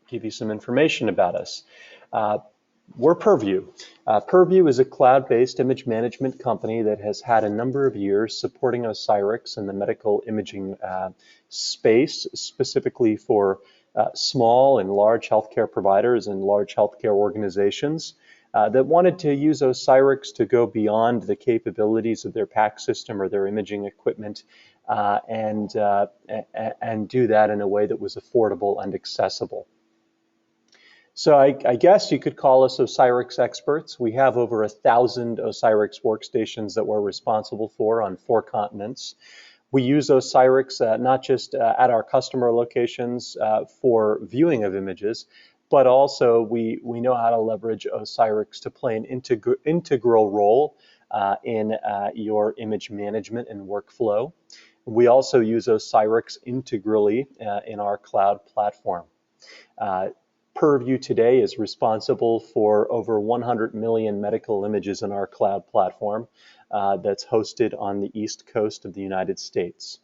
give you some information about us. We're Purview. Purview is a cloud-based image management company that has had a number of years supporting Osiris in the medical imaging space, specifically for small and large healthcare providers and large healthcare organizations that wanted to use Osiris to go beyond the capabilities of their PAC system or their imaging equipment and do that in a way that was affordable and accessible. So I guess you could call us Osiris experts. We have over 1,000 Osiris workstations that we're responsible for on 4 continents. We use Osiris not just at our customer locations for viewing of images, but also we know how to leverage Osiris to play an integral role in your image management and workflow. We also use Osiris integrally in our cloud platform. Purview today is responsible for over 100 million medical images in our cloud platform that's hosted on the East Coast of the United States.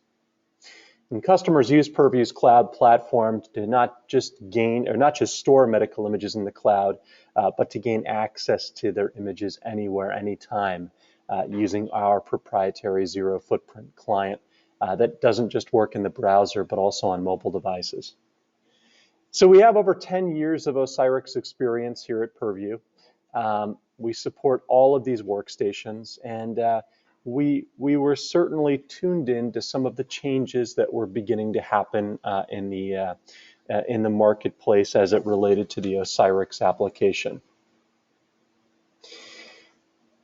And customers use Purview's cloud platform to not just store medical images in the cloud, but to gain access to their images anywhere, anytime, using our proprietary zero footprint client that doesn't just work in the browser, but also on mobile devices. So we have over 10 years of Osiris experience here at Purview. We support all of these workstations, and we were certainly tuned in to some of the changes that were beginning to happen in the marketplace as it related to the Osiris application.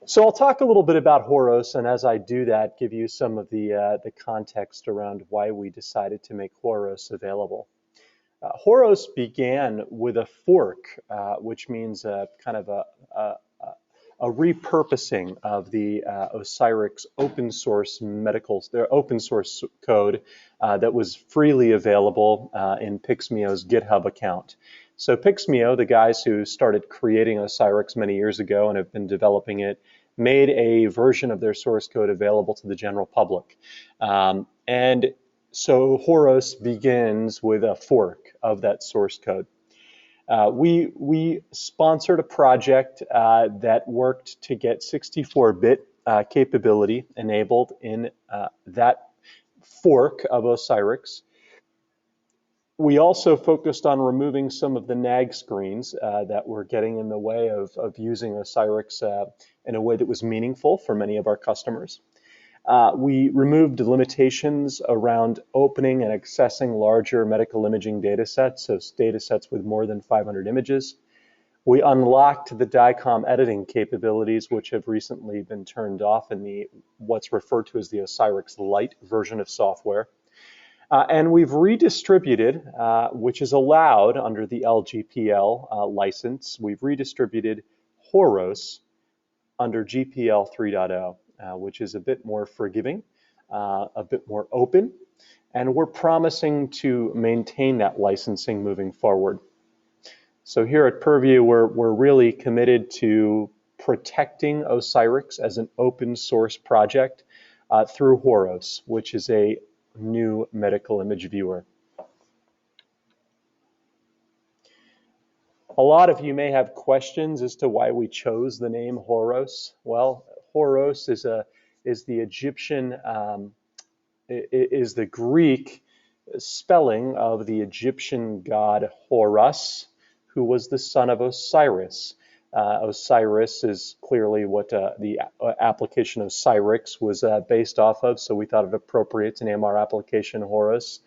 So I'll talk a little bit about Horos, and as I do that, give you some of the context around why we decided to make Horos available. Horos began with a fork, which means kind of a repurposing of the Osiris open source their open source code that was freely available in Pixmeo's GitHub account. So Pixmeo, the guys who started creating Osiris many years ago and have been developing it, made a version of their source code available to the general public. And so Horos begins with a fork of that source code. We sponsored a project that worked to get 64-bit capability enabled in that fork of Osiris. We also focused on removing some of the nag screens that were getting in the way of using Osiris in a way that was meaningful for many of our customers. We removed the limitations around opening and accessing larger medical imaging data sets, so data sets with more than 500 images. We unlocked the DICOM editing capabilities, which have recently been turned off in what's referred to as the Osiris Lite version of software. And we've redistributed, which is allowed under the LGPL license, we've redistributed Horos under GPL 3.0. Which is a bit more forgiving, a bit more open, and we're promising to maintain that licensing moving forward. So here at Purview, we're really committed to protecting Osiris as an open source project through Horos, which is a new medical image viewer. A lot of you may have questions as to why we chose the name Horos. Well, Horos is the Egyptian, is the Greek spelling of the Egyptian god Horus, who was the son of Osiris. Osiris is clearly what the application of Osiris was based off of, so we thought it appropriate to name our application Horos.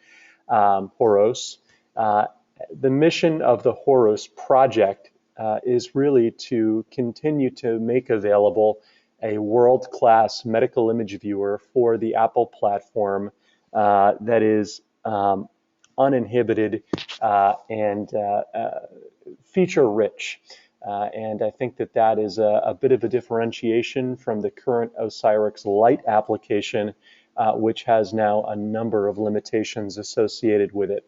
The mission of the Horos Project is really to continue to make available a world-class medical image viewer for the Apple platform that is uninhibited and feature-rich. And I think that is a bit of a differentiation from the current Osiris Lite application, which has now a number of limitations associated with it.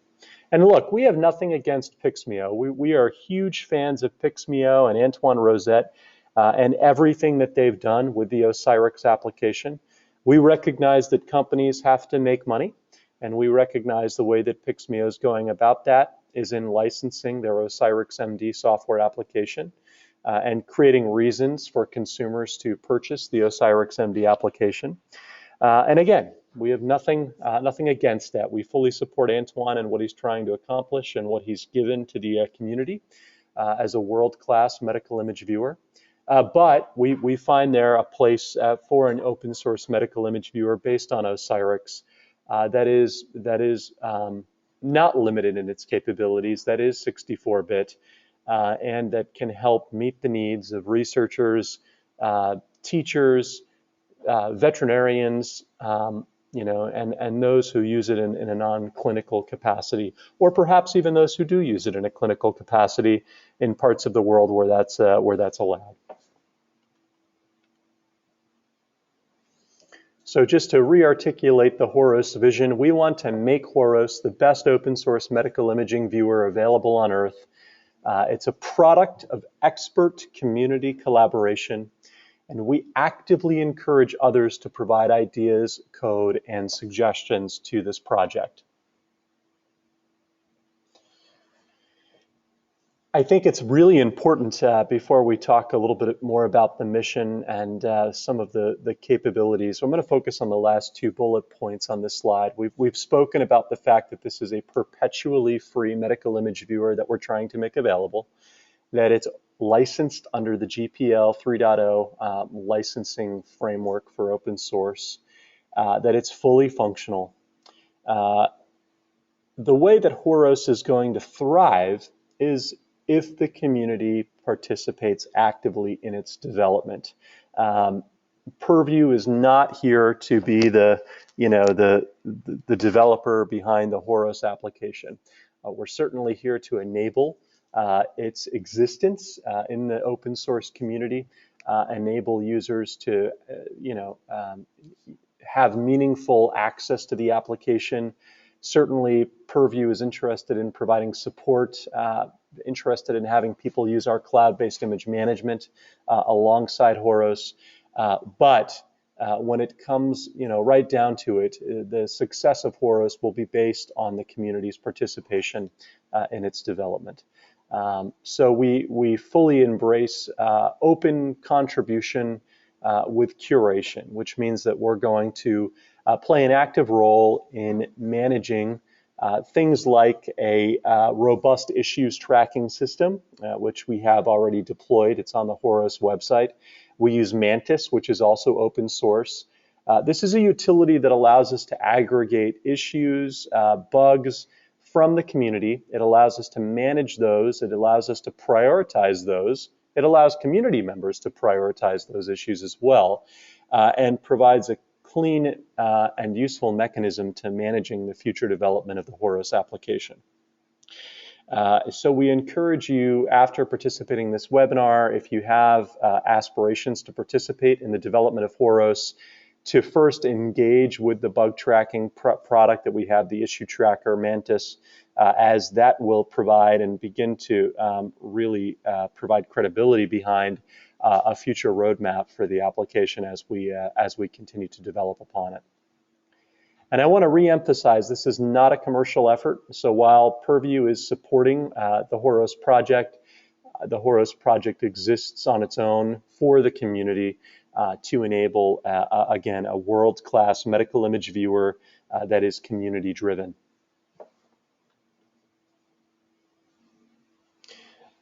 And look, we have nothing against Pixmeo. We are huge fans of Pixmeo and Antoine Rosette and everything that they've done with the Osiris application. We recognize that companies have to make money, and we recognize the way that Pixmeo is going about that. is in licensing their Osiris MD software application and creating reasons for consumers to purchase the Osiris MD application. And again, we have nothing against that. We fully support Antoine and what he's trying to accomplish and what he's given to the community as a world-class medical image viewer. But we find there a place for an open source medical image viewer based on Osiris that is not limited in its capabilities, that is 64-bit, and that can help meet the needs of researchers, teachers, veterinarians, and those who use it in a non-clinical capacity, or perhaps even those who do use it in a clinical capacity in parts of the world where that's allowed. So just to re-articulate the Horos vision, we want to make Horos the best open source medical imaging viewer available on Earth. It's a product of expert community collaboration, and we actively encourage others to provide ideas, code, and suggestions to this project. I think it's really important before we talk a little bit more about the mission and some of the capabilities. So I'm going to focus on the last 2 bullet points on this slide. We've spoken about the fact that this is a perpetually free medical image viewer that we're trying to make available, that it's licensed under the GPL 3.0 licensing framework for open source, that it's fully functional. The way that Horos is going to thrive is if the community participates actively in its development. Purview is not here to be the developer behind the Horos application. We're certainly here to enable its existence in the open source community, enable users to have meaningful access to the application. Certainly, Purview is interested in providing support, interested in having people use our cloud-based image management alongside Horos. But when it comes, right down to it, the success of Horos will be based on the community's participation in its development. So we fully embrace open contribution with curation, which means that we're going to play an active role in managing things like a robust issues tracking system, which we have already deployed. It's on the Horos website. We use Mantis, which is also open source. This is a utility that allows us to aggregate issues, bugs from the community. It allows us to manage those. It allows us to prioritize those. It allows community members to prioritize those issues as well, and provides a clean and useful mechanism to managing the future development of the Horos application. So we encourage you, after participating in this webinar, if you have aspirations to participate in the development of Horos, to first engage with the bug tracking product that we have, the issue tracker, Mantis, as that will provide and begin to really provide credibility behind a future roadmap for the application as we continue to develop upon it. And I want to re-emphasize, this is not a commercial effort. So while Purview is supporting the Horos Project exists on its own for the community to enable, again, a world-class medical image viewer that is community-driven.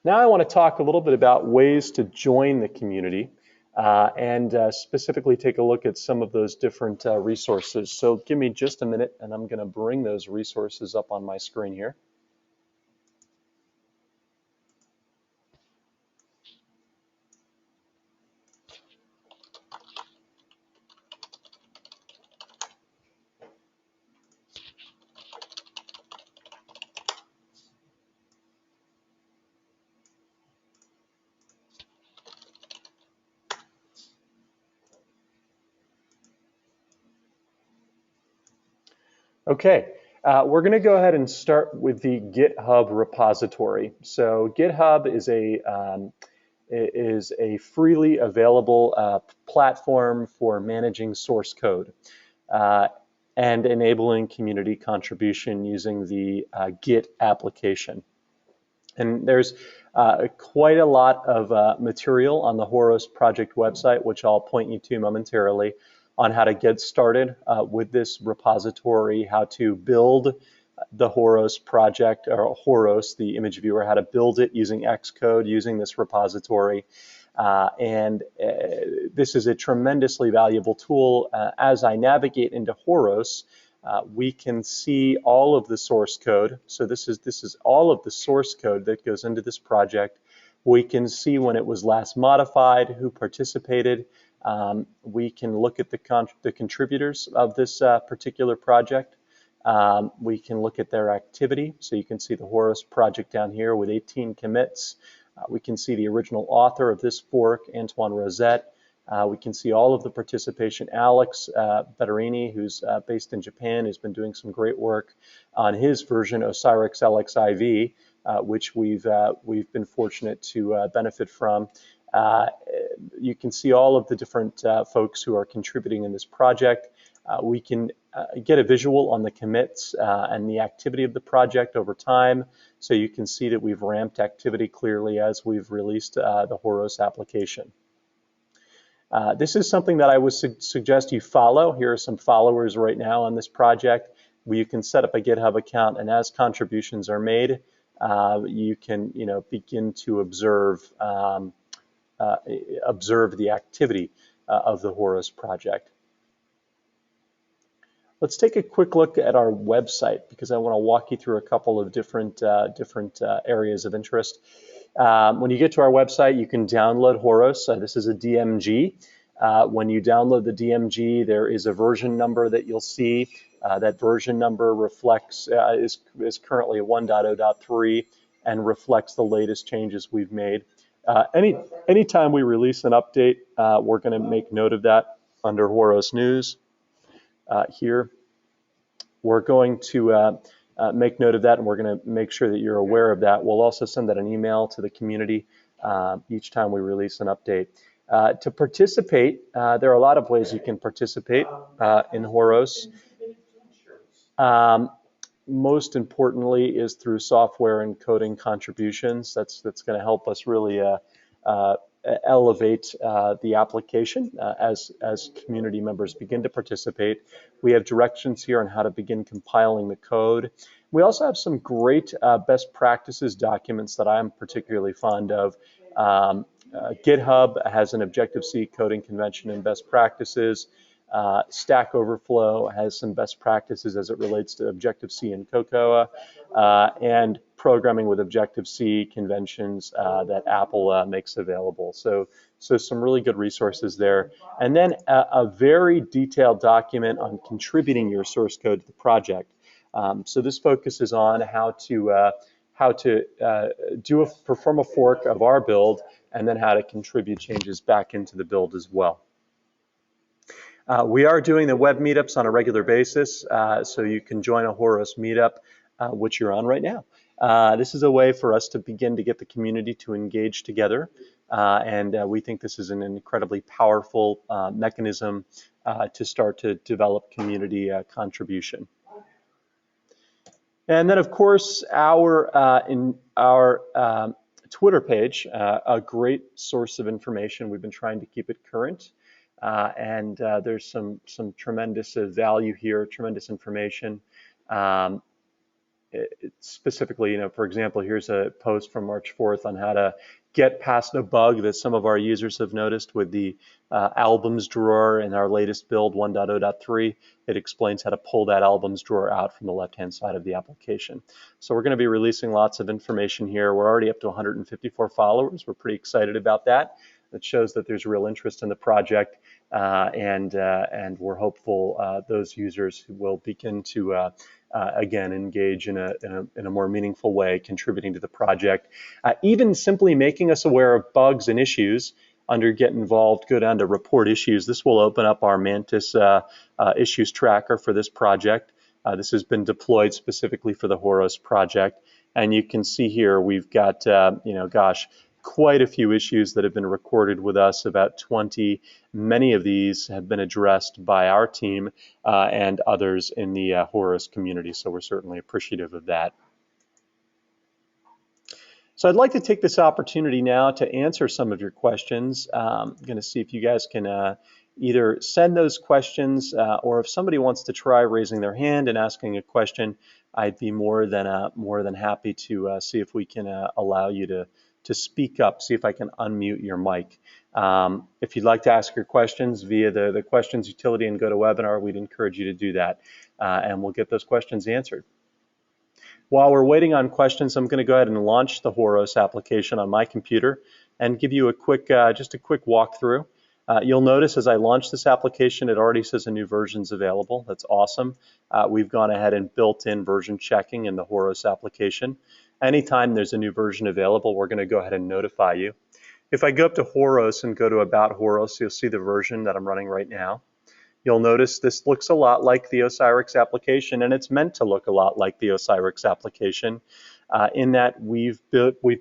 Now I want to talk a little bit about ways to join the community and specifically take a look at some of those different resources. So give me just a minute and I'm going to bring those resources up on my screen here. Okay, we're going to go ahead and start with the GitHub repository. So GitHub is a freely available platform for managing source code. and enabling community contribution using the Git application. And there's quite a lot of material on the Horos Project website, which I'll point you to momentarily, on how to get started with this repository, how to build the Horos project, or Horos, the image viewer, how to build it using Xcode, using this repository. This is a tremendously valuable tool. As I navigate into Horos, we can see all of the source code. So this is all of the source code that goes into this project. We can see when it was last modified, who participated. We can look at the contributors of this particular project. We can look at their activity. So you can see the Horos project down here with 18 commits. We can see the original author of this fork, Antoine Rosette. We can see all of the participation. Alex Betterini, who's based in Japan, has been doing some great work on his version, Osiris LXIV, which we've been fortunate to benefit from. You can see all of the different folks who are contributing in this project. We can get a visual on the commits and the activity of the project over time. So you can see that we've ramped activity clearly as we've released the Horos application. This is something that I would suggest you follow. Here are some followers right now on this project where you can set up a GitHub account, and as contributions are made, you can begin to observe the activity of the Horos project. Let's take a quick look at our website because I want to walk you through a couple of different areas of interest. When you get to our website, you can download Horos. This is a DMG. When you download the DMG, there is a version number that you'll see. That version number reflects is currently 1.0.3 and reflects the latest changes we've made. Anytime we release an update, we're going to make note of that under Horos News. Here, we're going to make note of that, and we're going to make sure that you're aware of that. We'll also send out an email to the community each time we release an update. To participate, there are a lot of ways you can participate in Horos. Most importantly is through software and coding contributions. That's going to help us really elevate the application as community members begin to participate. We have directions here on how to begin compiling the code. We also have some great best practices documents that I'm particularly fond of. GitHub has an Objective-C coding convention and best practices. Stack Overflow has some best practices as it relates to Objective-C and Cocoa, and programming with Objective-C conventions that Apple makes available. So some really good resources there. And then a very detailed document on contributing your source code to the project. So this focuses on how to perform a fork of our build, and then how to contribute changes back into the build as well. We are doing the web meetups on a regular basis, so you can join a Horos Meetup, which you're on right now. This is a way for us to begin to get the community to engage together, and we think this is an incredibly powerful mechanism to start to develop community contribution. And then, of course, our Twitter page, a great source of information. We've been trying to keep it current. And there's some tremendous value here, tremendous information. Specifically, for example, here's a post from March 4th on how to get past a bug that some of our users have noticed with the albums drawer in our latest build 1.0.3. It explains how to pull that albums drawer out from the left-hand side of the application. So we're going to be releasing lots of information here. We're already up to 154 followers. We're pretty excited about that. That shows that there's real interest in the project, and we're hopeful those users will begin to again engage in a more meaningful way, contributing to the project. Even simply making us aware of bugs and issues under Get Involved, go down to Report Issues. This will open up our Mantis issues tracker for this project. This has been deployed specifically for the Horos project, and you can see here we've got quite a few issues that have been recorded with us, about 20. Many of these have been addressed by our team and others in the Horos community, so we're certainly appreciative of that. So I'd like to take this opportunity now to answer some of your questions. I'm going to see if you guys can either send those questions or if somebody wants to try raising their hand and asking a question, I'd be more than happy to see if we can allow you to speak up, see if I can unmute your mic. If you'd like to ask your questions via the questions utility and GoToWebinar, we'd encourage you to do that, and we'll get those questions answered. While we're waiting on questions, I'm going to go ahead and launch the Horos application on my computer and give you a quick, just a quick walkthrough. You'll notice as I launch this application, it already says a new version's available. That's awesome. We've gone ahead and built in version checking in the Horos application. Anytime there's a new version available, we're going to go ahead and notify you. If I go up to Horos and go to About Horos, you'll see the version that I'm running right now. You'll notice this looks a lot like the Osiris application, and it's meant to look a lot like the Osiris application in that we've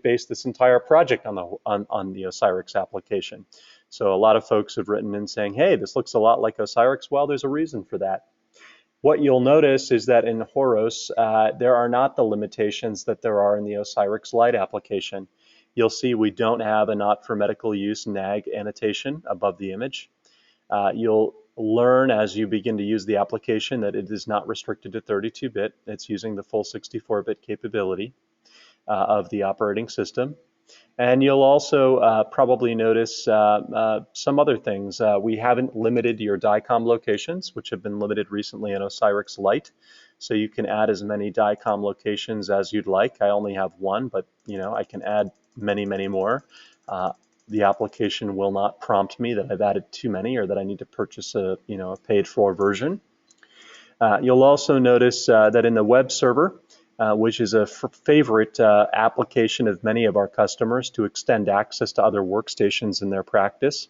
based this entire project on the Osiris application. So a lot of folks have written in saying, hey, this looks a lot like Osiris. Well, there's a reason for that. What you'll notice is that in Horos, there are not the limitations that there are in the Osiris Lite application. You'll see we don't have a not for medical use NAG annotation above the image. You'll learn as you begin to use the application that it is not restricted to 32-bit. It's using the full 64-bit capability of the operating system. And you'll also probably notice some other things. We haven't limited your DICOM locations, which have been limited recently in Osiris Lite. So you can add as many DICOM locations as you'd like. I only have one, but I can add many, many more. The application will not prompt me that I've added too many or that I need to purchase a paid-for version. You'll also notice that in the web server, which is a favorite application of many of our customers to extend access to other workstations in their practice,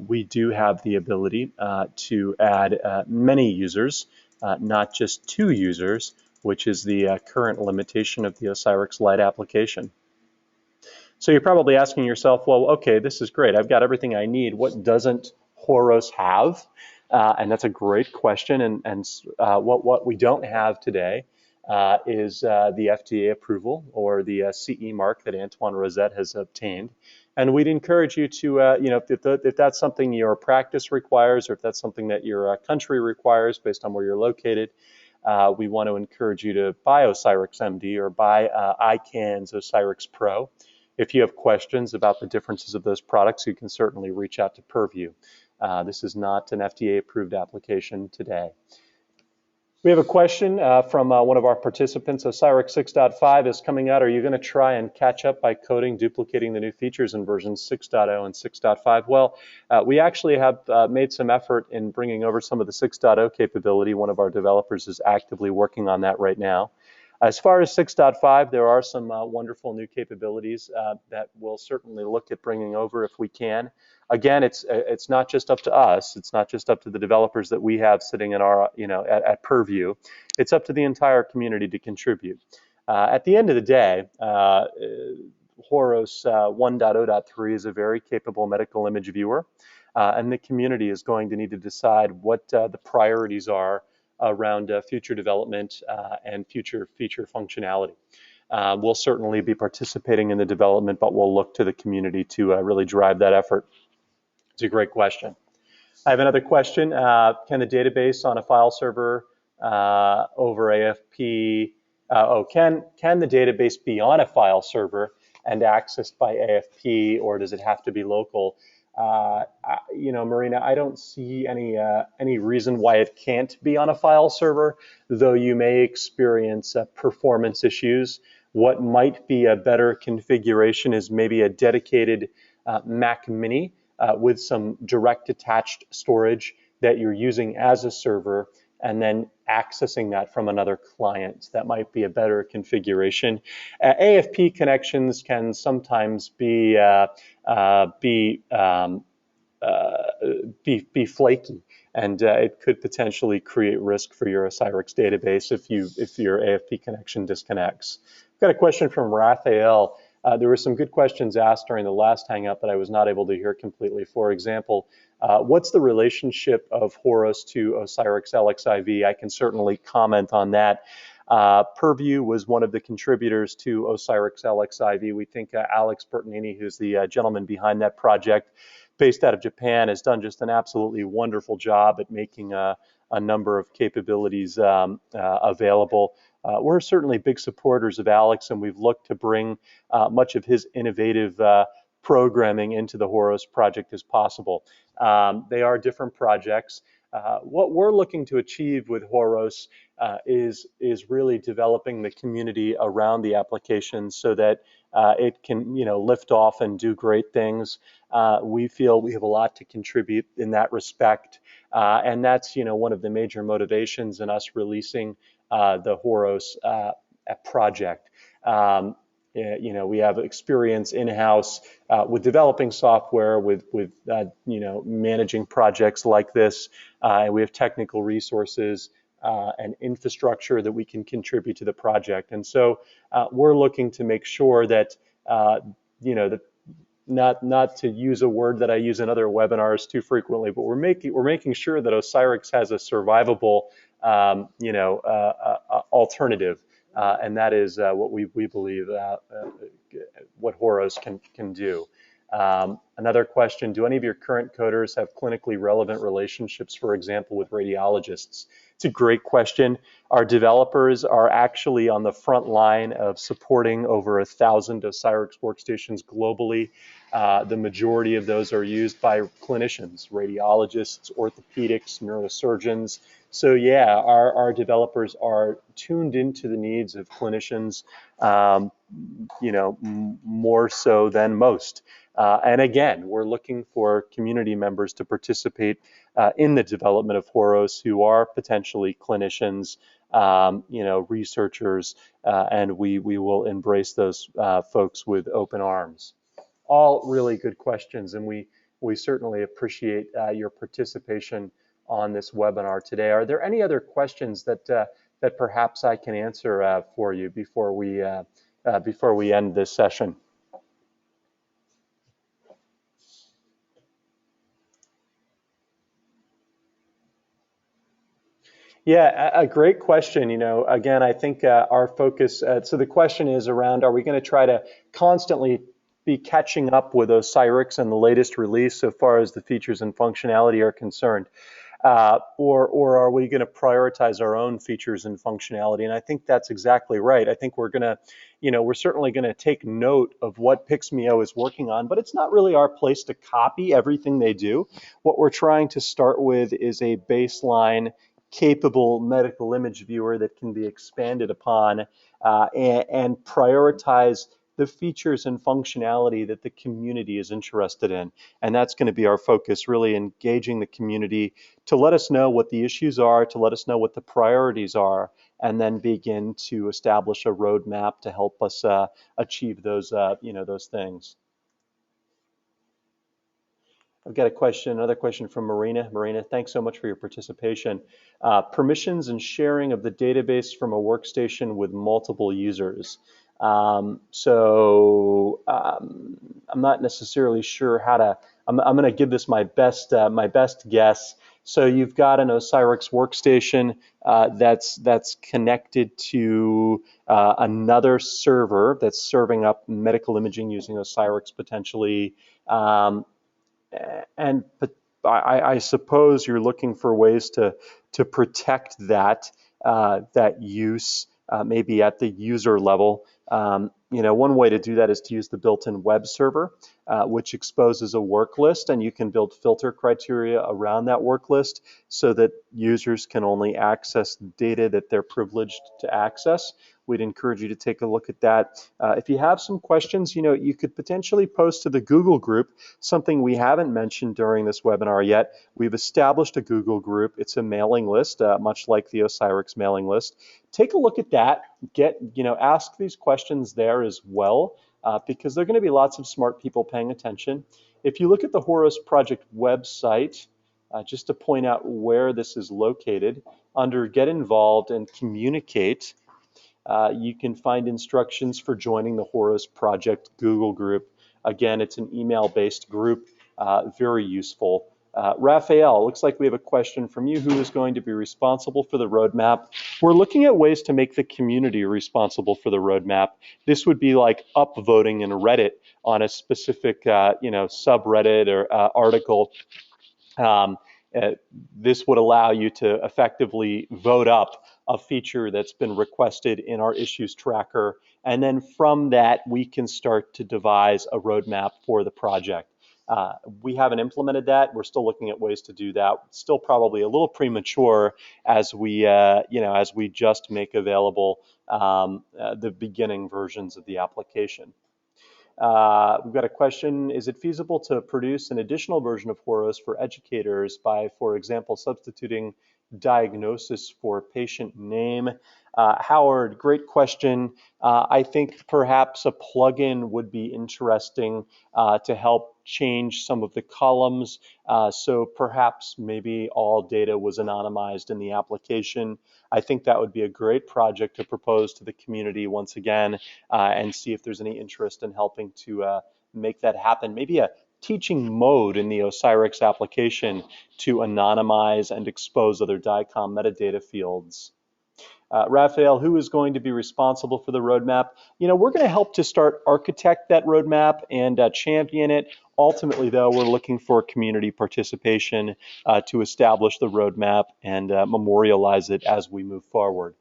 we do have the ability to add many users, not just 2 users, which is the current limitation of the Osiris Lite application. So you're probably asking yourself, well, okay, this is great. I've got everything I need. What doesn't Horos have? And that's a great question. And what we don't have today is the FDA approval or the CE mark that Antoine Rosette has obtained. And we'd encourage you to, if that's something your practice requires or if that's something that your country requires based on where you're located, we want to encourage you to buy Osiris MD or buy ICANN's Osiris Pro. If you have questions about the differences of those products, you can certainly reach out to Purview. This is not an FDA-approved application today. We have a question from one of our participants. Osiris 6.5 is coming out. Are you going to try and catch up by coding, duplicating the new features in versions 6.0 and 6.5? Well, we actually have made some effort in bringing over some of the 6.0 capability. One of our developers is actively working on that right now. As far as 6.5, there are some wonderful new capabilities that we'll certainly look at bringing over if we can. Again, it's not just up to us. It's not just up to the developers that we have sitting in our, at Purview. It's up to the entire community to contribute. At the end of the day, Horos 1.0.3 is a very capable medical image viewer, and the community is going to need to decide what the priorities are around future development and future feature functionality. We'll certainly be participating in the development, but we'll look to the community to really drive that effort. It's a great question. I have another question. Can the database on a file server over AFP, can the database be on a file server and accessed by AFP, or does it have to be local? Marina, I don't see any reason why it can't be on a file server, though you may experience performance issues. What might be a better configuration is maybe a dedicated Mac Mini with some direct attached storage that you're using as a server and then accessing that from another client. That might be a better configuration. AFP connections can sometimes be flaky, and it could potentially create risk for your Osiris database if your AFP connection disconnects. I've got a question from Raphael. There were some good questions asked during the last Hangout that I was not able to hear completely. For example, what's the relationship of Horos to Osiris LXIV? I can certainly comment on that. Purview was one of the contributors to Osiris LXIV. We think Alex Bertonini, who's the gentleman behind that project, based out of Japan, has done just an absolutely wonderful job at making a number of capabilities available. We're certainly big supporters of Alex, and we've looked to bring much of his innovative programming into the Horos project as possible. They are different projects. What we're looking to achieve with Horos is really developing the community around the application so that it can, lift off and do great things. We feel we have a lot to contribute in that respect, and that's, one of the major motivations in us releasing the Horos project. We have experience in-house with developing software, with managing projects like this, and we have technical resources and infrastructure that we can contribute to the project. And so we're looking to make sure that that not to use a word that I use in other webinars too frequently, but we're making sure that Osiris has a survivable alternative. And that is what we believe what Horos can do. Another question, do any of your current coders have clinically relevant relationships, for example, with radiologists? It's a great question. Our developers are actually on the front line of supporting over 1,000 Osiris workstations globally. The majority of those are used by clinicians, radiologists, orthopedics, neurosurgeons. So yeah, our developers are tuned into the needs of clinicians, more so than most. And again, we're looking for community members to participate in the development of Horos who are potentially clinicians, researchers, and we will embrace those folks with open arms. All really good questions, and we certainly appreciate your participation on this webinar today. Are there any other questions that perhaps I can answer for you before we end this session? Yeah, a great question. Again, I think our focus, so the question is around, are we going to try to constantly be catching up with Osiris and the latest release so far as the features and functionality are concerned? Or are we going to prioritize our own features and functionality? And I think that's exactly right. I think we're going to, we're certainly going to take note of what Pixmio is working on, but it's not really our place to copy everything they do. What we're trying to start with is a baseline capable medical image viewer that can be expanded upon and prioritize the features and functionality that the community is interested in. And that's going to be our focus, really engaging the community to let us know what the issues are, to let us know what the priorities are, and then begin to establish a roadmap to help us achieve those, those things. I've got another question from Marina. Marina, thanks so much for your participation. Permissions and sharing of the database from a workstation with multiple users. I'm not necessarily sure how to, I'm going to give this my best guess. So you've got an Osiris workstation that's connected to another server that's serving up medical imaging using Osiris potentially. And I suppose you're looking for ways to protect that use maybe at the user level. One way to do that is to use the built-in web server, which exposes a work list, and you can build filter criteria around that work list so that users can only access data that they're privileged to access. We'd encourage you to take a look at that. If you have some questions, you could potentially post to the Google group, something we haven't mentioned during this webinar yet. We've established a Google group. It's a mailing list, much like the Osiris mailing list. Take a look at that. Ask these questions there as well, because there are going to be lots of smart people paying attention. If you look at the Horos Project website, just to point out where this is located, under Get Involved and Communicate, You can find instructions for joining the Horos Project Google group. Again, it's an email-based group, very useful. Raphael, looks like we have a question from you. Who is going to be responsible for the roadmap? We're looking at ways to make the community responsible for the roadmap. This would be like upvoting in Reddit on a specific, subreddit or article. Um, this would allow you to effectively vote up a feature that's been requested in our issues tracker. And then from that, we can start to devise a roadmap for the project. We haven't implemented that. We're still looking at ways to do that. Still probably a little premature as we, as we just make available the beginning versions of the application. We've got a question, is it feasible to produce an additional version of Horos for educators by, for example, substituting diagnosis for patient name? Howard, great question. I think perhaps a plugin would be interesting to help change some of the columns. So perhaps maybe all data was anonymized in the application. I think that would be a great project to propose to the community once again and see if there's any interest in helping to make that happen. Maybe a teaching mode in the Osiris application to anonymize and expose other DICOM metadata fields. Raphael, who is going to be responsible for the roadmap? We're going to help to start architect that roadmap and champion it. Ultimately, though, we're looking for community participation to establish the roadmap and memorialize it as we move forward.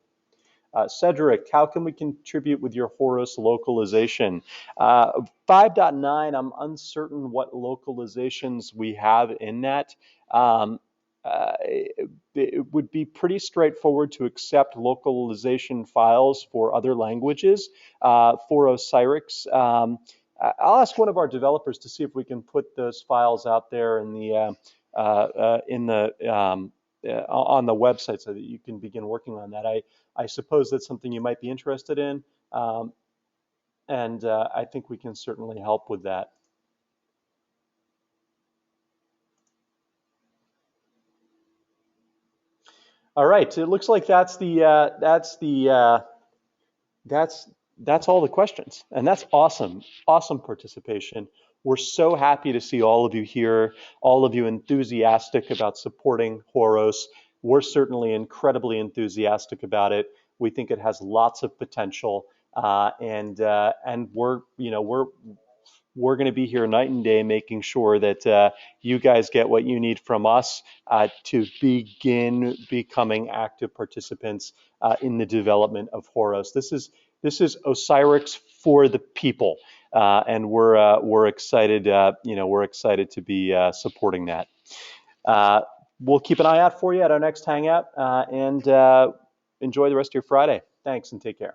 Cedric, how can we contribute with your Horos localization? 5.9, I'm uncertain what localizations we have in that. It would be pretty straightforward to accept localization files for other languages for Osiris. I'll ask one of our developers to see if we can put those files out there in the on the website so that you can begin working on that. I suppose that's something you might be interested in, and I think we can certainly help with that. All right, it looks like that's all the questions, and that's awesome, awesome participation. We're so happy to see all of you here, all of you enthusiastic about supporting Horos. We're certainly incredibly enthusiastic about it. We think it has lots of potential, and we're going to be here night and day making sure that you guys get what you need from us to begin becoming active participants in the development of Horos. This is Osiris for the people, and we're excited. We're excited to be supporting that. We'll keep an eye out for you at our next hangout, and enjoy the rest of your Friday. Thanks, and take care.